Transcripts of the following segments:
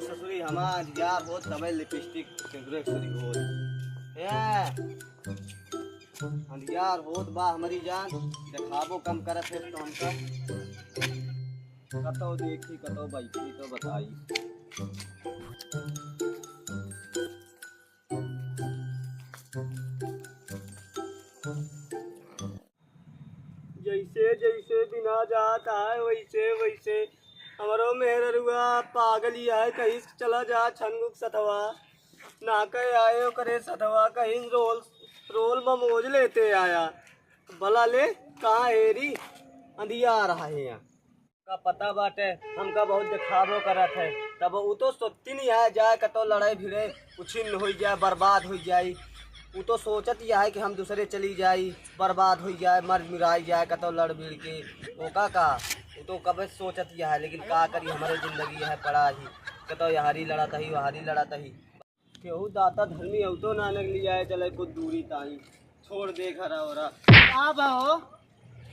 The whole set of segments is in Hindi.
ससुरी हमार यार हो तबे लिपस्टिक सिंदूर सुरी हो यार होत बा हमारी जान दिखाबो कम करत है तो हमका कतो देखी कतो बैठी तो बताई। जैसे जैसे बिना जात है वैसे वैसे हमारो मेहरुआ पागल ही है कहीं चला जा छंगुक सतवा ना कहे आए करे सतवा कहीं रोल रोल ममोज लेते आया भला ले कहाँ हेरी अंधिया आ रहा है यहाँ का पता बाटे हमका बहुत दिखावो करत है तब वो तो सोचती नहीं है जाए कतो लड़ाई भिड़े उछिन्न हो जाए बर्बाद हो जाए वो तो सोचत ही है कि हम दूसरे चली जाई बर्बाद हो जाए मर मिराई जाए कतो लड़ भिड़ के वो का वो तो कब सोचत ही है लेकिन का करी हमारे जिंदगी है पड़ा ही कतो यहारी लड़ाता ही वहारी लड़ाता ही केहू दाता धर्मी हो तो नानक लिया है चले कुछ दूरी ताई छोड़ दे घरा वरा का हो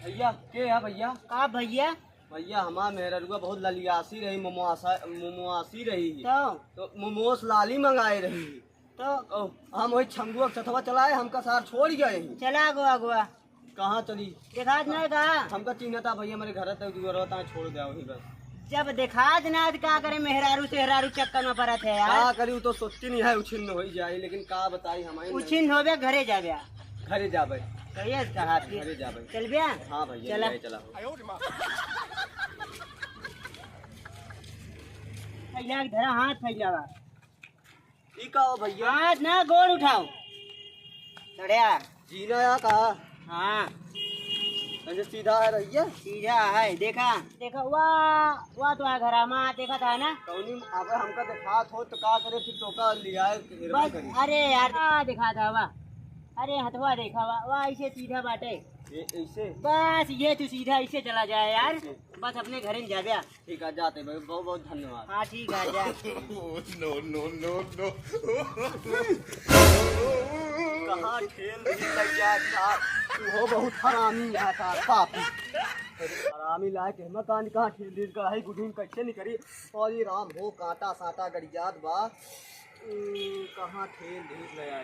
भैया के है भैया का भैया भैया हमार मेहरुआ बहुत ललियासी रही मोमोआसी रही तो मोमोस लाली मंगाए रही तो हम वही छंगुआ सथवा चलाए हमका सार छोड़ गए ही चला गोवा गोवा कहाँ चली देखा नहीं कहा हमका चिन्हता भैया मेरे घर तक छोड़ दिया वही बस जब देखा ना का करे मेहरारू सेहरारू चक्कर में पड़त है यार का करी तो सोचती नहीं है उछिन्न हो जाए लेकिन का बताई हमारे उछिन्न होबे घरे जाबे घरे जाबे कहिए कहा घरे जाबे चल बिया हाँ भैया चला फैला धरा हाथ फैलावा ई का हो भैया हाथ ना गोड़ उठाओ चढ़िया जीना या कहा हाँ ऐसे सीधा है रहिए सीधा है देखा देखा वाह तो घरा में देखा था ना कौनी अगर हमका दिखा हो तो का करे फिर टोका लिया बस अरे यार दिखा था वाह अरे हथवा देखा वाह ऐसे सीधा बाटे ऐसे बस ये तू सीधा ऐसे चला जाए यार बस अपने घर में जा गया ठीक है जाते भाई बहुत बहुत धन्यवाद हाँ ठीक है जा नो नो नो नो कहाँ ठेल रही था वो बहुत हरामी है था पापी हरामी लाए के मकान कहाँ ठेल दी कढ़ाई गुडून कैसे नहीं करी और ये राम हो कांटा साटा गड़ियात बा कहाँ ठेल दी गया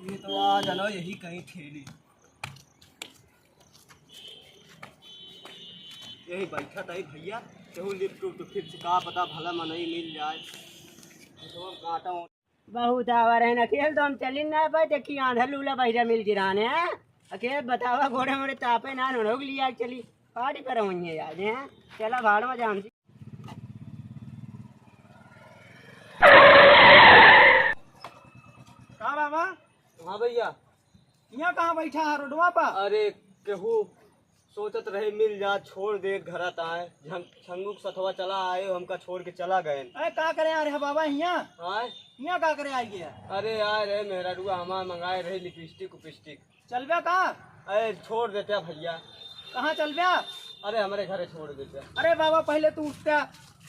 ये तो आज जानो यही कहीं ठेली यही बैठा था भैया केहू लिफ्ट तो फिर से का पता भला मनई मिल जाए तो कांटा बहुत आवर है अकेले तो हम चली ना पाए देखी आंधा लूला बहिरा मिल गिराने हैं अकेले बतावा घोड़े मोड़े तापे ना नोग लिया चली पार्टी पर हुई याद है चला भाड़ में जाम कहाँ बाबा हाँ भैया यहाँ कहाँ बैठा है रोडवा पर अरे केहू सोचत रहे मिल जा छोड़ दे घर आए छंगुक सथवा चला आए हमका छोड़ के चला गए अरे का करे आ रहे बाबा यहाँ हाँ यहाँ का करे आई गया अरे यार रे मेरा रुआ हमार मंगाए रहे लिपस्टिक उपिस्टिक चल बे कहाँ अरे छोड़ देते भैया कहाँ चल बे अरे हमारे घरे छोड़ देते अरे बाबा पहले तू उठता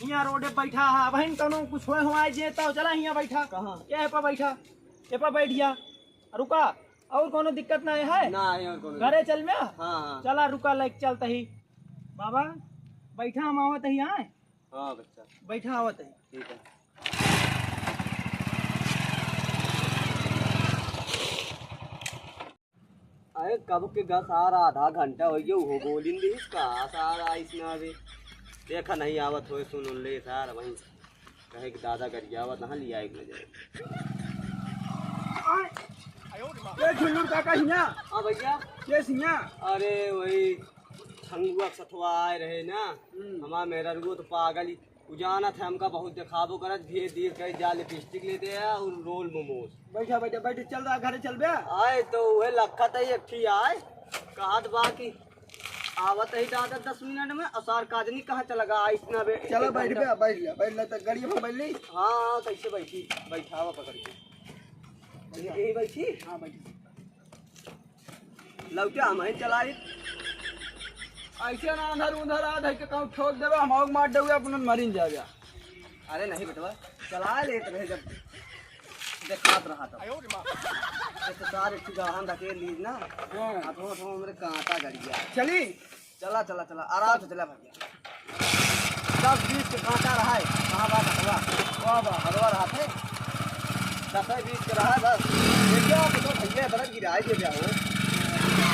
यहाँ रोडे बैठा है बहन कनो कुछ हुआ जेता चला यहाँ बैठा कहाँ क्या पर बैठा ये पर बैठ गया रुका और कोनो दिक्कत ना है ना और कोनो घरे चल में हाँ चला रुका लाइक चलता ही बाबा बैठा हम आवत ही आए हाँ बच्चा बैठा आवत ही ठीक है अरे कब के गा सारा आधा घंटा हो गया हो बोलिन दी इसका सारा इसना भी देखा नहीं आवत हो सुन ले सारा वहीं कहे कि दादा कर आवत नहा लिया एक नजर काका हिया हाँ भैया ये सिया अरे वही छंगुआ सथवा आए रहे ना हमारा मेरा रुआ तो पागल ही उजाना था हमका बहुत दिखाबो करत धीरे धीरे कहीं जा लिपस्टिक लेते हैं और रोल मोमोज बैठा बैठा बैठे चल रहा घरे चल बे आए तो वह लखा था एक ठीक आए कहा बाकी आवत ही दादा 10 मिनट में असार काजनी कहाँ चला गया इतना बे चलो बैठ बे बैठ ले तो गाड़ी में बैठ ली हाँ कैसे बैठी बैठावा पकड़ के यही बैठी हाँ बैठ लौटा हम चलाई ऐसे ना अंधर उधर आ के कहूँ ठोक देवे हम आग मार देवे अपन मरीन जावे अरे नहीं बेटवा चला लेते रहे जब देखात रहा था तो सारे ठिकान धकेल लीज ना हाथों हाथों मेरे कांटा गड़ गया चली चला चला चला आराम से चला भैया 10-20 के कांटा रहा है कहाँ बात हलवा वाह हलवा रहा थे 10-20 के रहा है बस देखिए आप तो भैया बरत गिरा है क्या हो